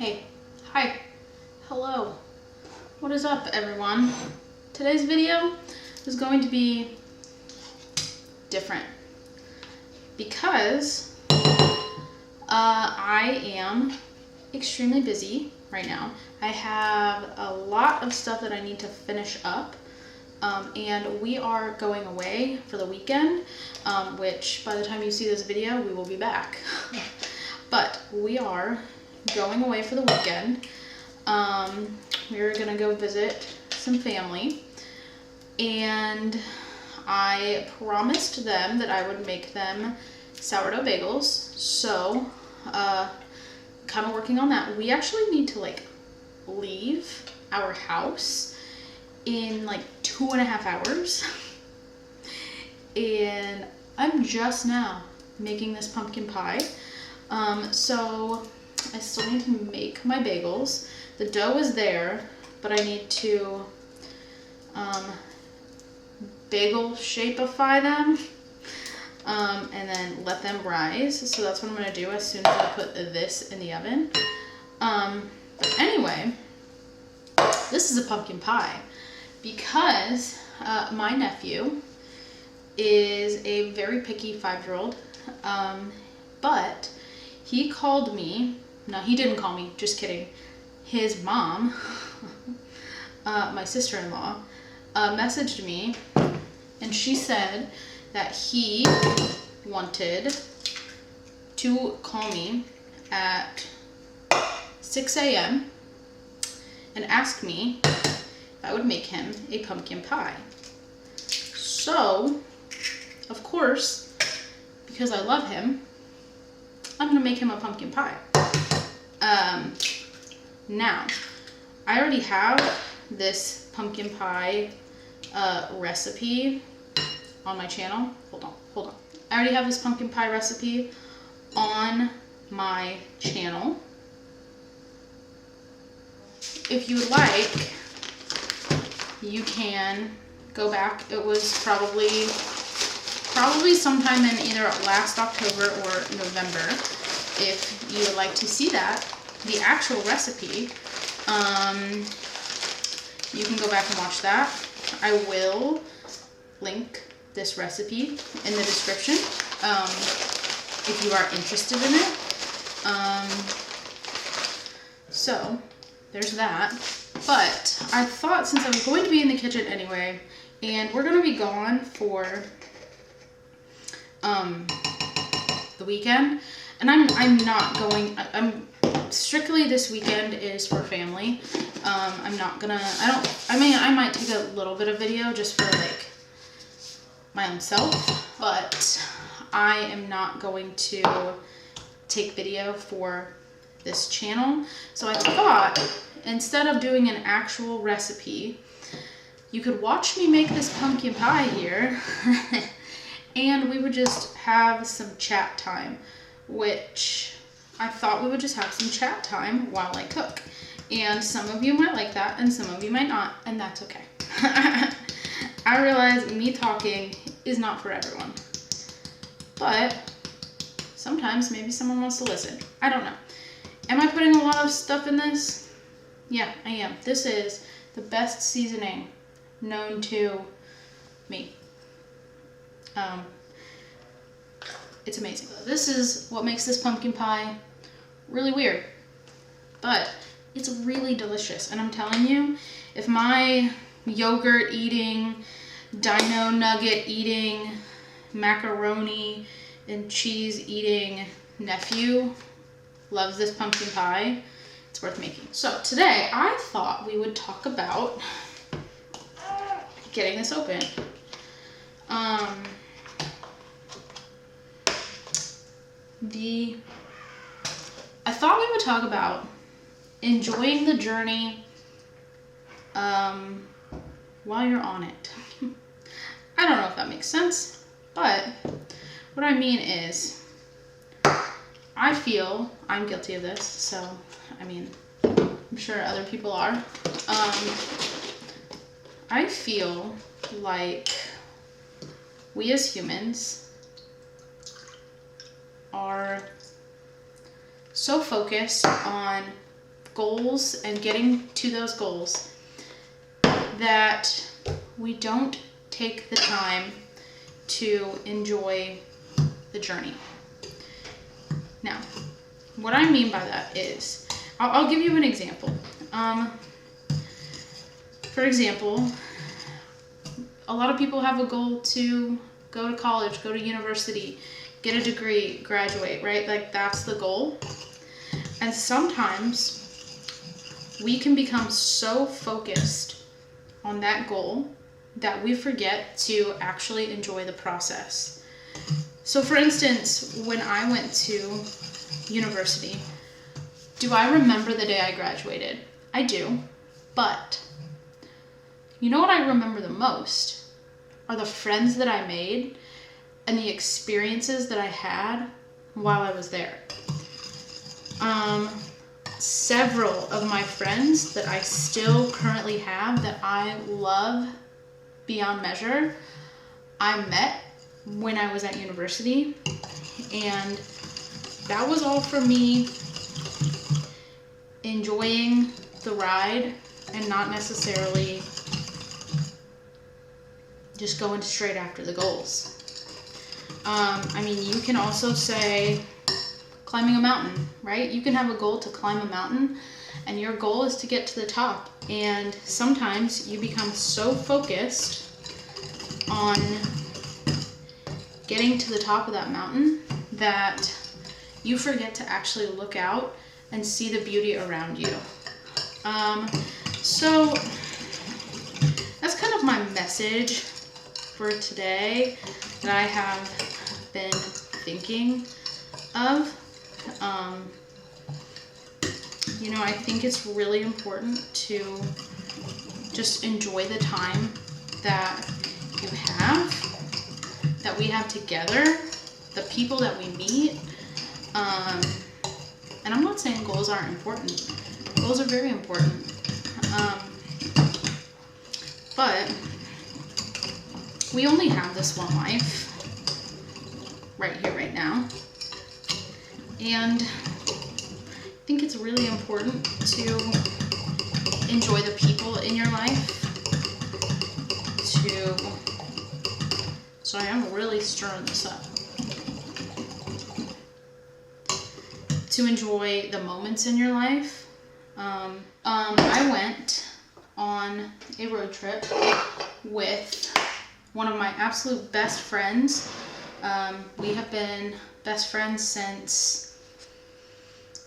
Hey, hi, hello, what is up everyone? Today's video is going to be different because I am extremely busy right now. I have a lot of stuff that I need to finish up and we are going away for the weekend, which by the time you see this video we will be back. But we are going away for the weekend. We're gonna go visit some family, and I promised them that I would make them sourdough bagels, so kind of working on that. We actually need to leave our house in 2.5 hours and I'm just now making this pumpkin pie. So I still need to make my bagels. The dough is there, but I need to bagel shapeify them and then let them rise. So that's what I'm gonna do as soon as I put this in the oven. But anyway, this is a pumpkin pie because my nephew is a very picky 5-year-old, but he called me. No, he didn't call me, just kidding. His mom, my sister-in-law, messaged me, and she said that he wanted to call me at 6 a.m. and ask me if I would make him a pumpkin pie. So, of course, because I love him, I'm gonna make him a pumpkin pie. Now, I already have this pumpkin pie recipe on my channel. Hold on. I already have this pumpkin pie recipe on my channel. If you would like, you can go back. It was probably sometime in either last October or November. If you would like to see that, the actual recipe, you can go back and watch that. I will link this recipe in the description if you are interested in it. So there's that. But I thought, since I was going to be in the kitchen anyway, and we're going to be gone for the weekend, and I'm not going, strictly this weekend is for family. I'm not gonna, I might take a little bit of video just for my own self, but I am not going to take video for this channel. So I thought, instead of doing an actual recipe, you could watch me make this pumpkin pie here and we would just have some chat time, which I thought we would just have some chat time while I cook. And some of you might like that and some of you might not, and that's okay. I realize me talking is not for everyone, but sometimes maybe someone wants to listen. I don't know. Am I putting a lot of stuff in this? Yeah, I am. This is the best seasoning known to me. It's amazing. This is what makes this pumpkin pie really weird, but it's really delicious. And I'm telling you, if my yogurt eating, dino nugget eating, macaroni and cheese eating nephew loves this pumpkin pie, it's worth making. So today I thought we would talk about getting this open. I thought we would talk about enjoying the journey while you're on it. I don't know if that makes sense, but what I mean is, I feel I'm guilty of this, so I'm sure other people are. I feel like we as humans are so focused on goals and getting to those goals that we don't take the time to enjoy the journey. Now, what I mean by that is, I'll give you an example. For example, a lot of people have a goal to go to college, go to university, get a degree, graduate, right? Like that's the goal. And sometimes we can become so focused on that goal that we forget to actually enjoy the process. So for instance, when I went to university, do I remember the day I graduated? I do, but you know what I remember the most are the friends that I made and the experiences that I had while I was there. Several of my friends that I still currently have that I love beyond measure, I met when I was at university, and that was all for me enjoying the ride and not necessarily just going straight after the goals. I mean, you can also say climbing a mountain, right? You can have a goal to climb a mountain, and your goal is to get to the top. And sometimes you become so focused on getting to the top of that mountain that you forget to actually look out and see the beauty around you. So that's kind of my message for today that I have been thinking of. You know, I think it's really important to just enjoy the time that you have, that we have together, the people that we meet. And I'm not saying goals aren't important. Goals are very important. But we only have this one life, right here, right now. And I think it's really important to enjoy the people in your life, sorry, I'm really stirring this up. To enjoy the moments in your life. I went on a road trip with one of my absolute best friends. We have been best friends since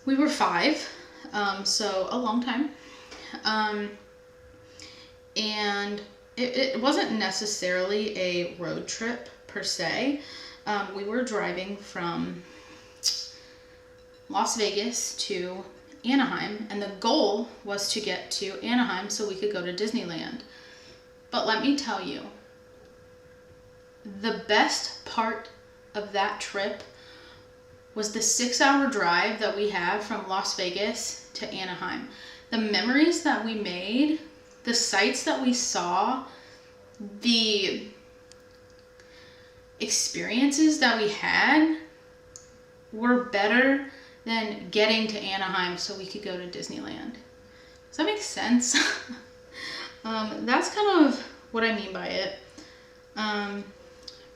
we were 5, so a long time. And it wasn't necessarily a road trip per se. We were driving from Las Vegas to Anaheim, and the goal was to get to Anaheim so we could go to Disneyland. But let me tell you, the best part of that trip was the 6-hour drive that we had from Las Vegas to Anaheim. The memories that we made, the sights that we saw, the experiences that we had were better than getting to Anaheim so we could go to Disneyland. Does that make sense? That's kind of what I mean by it.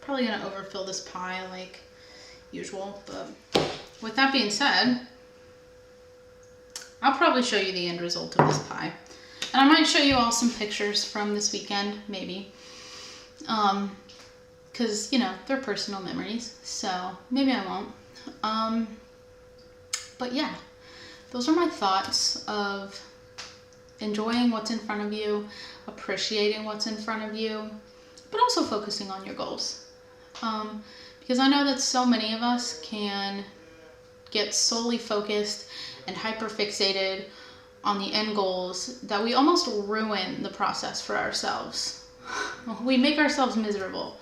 Probably gonna overfill this pie like usual, but with that being said, I'll probably show you the end result of this pie. And I might show you all some pictures from this weekend, maybe. Because, you know, they're personal memories, so maybe I won't. But yeah, those are my thoughts of enjoying what's in front of you, appreciating what's in front of you, but also focusing on your goals. Because I know that so many of us can get solely focused and hyper-fixated on the end goals that we almost ruin the process for ourselves. We make ourselves miserable.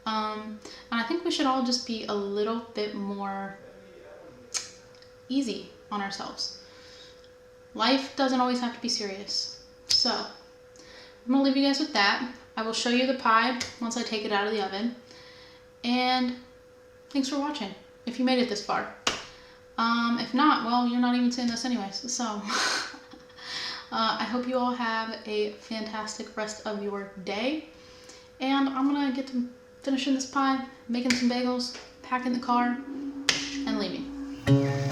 And I think we should all just be a little bit more easy on ourselves. Life doesn't always have to be serious. So, I'm going to leave you guys with that. I will show you the pie once I take it out of the oven. And thanks for watching, if you made it this far. If not, well, you're not even seeing this anyways. So I hope you all have a fantastic rest of your day. And I'm gonna get to finishing this pie, making some bagels, packing the car, and leaving.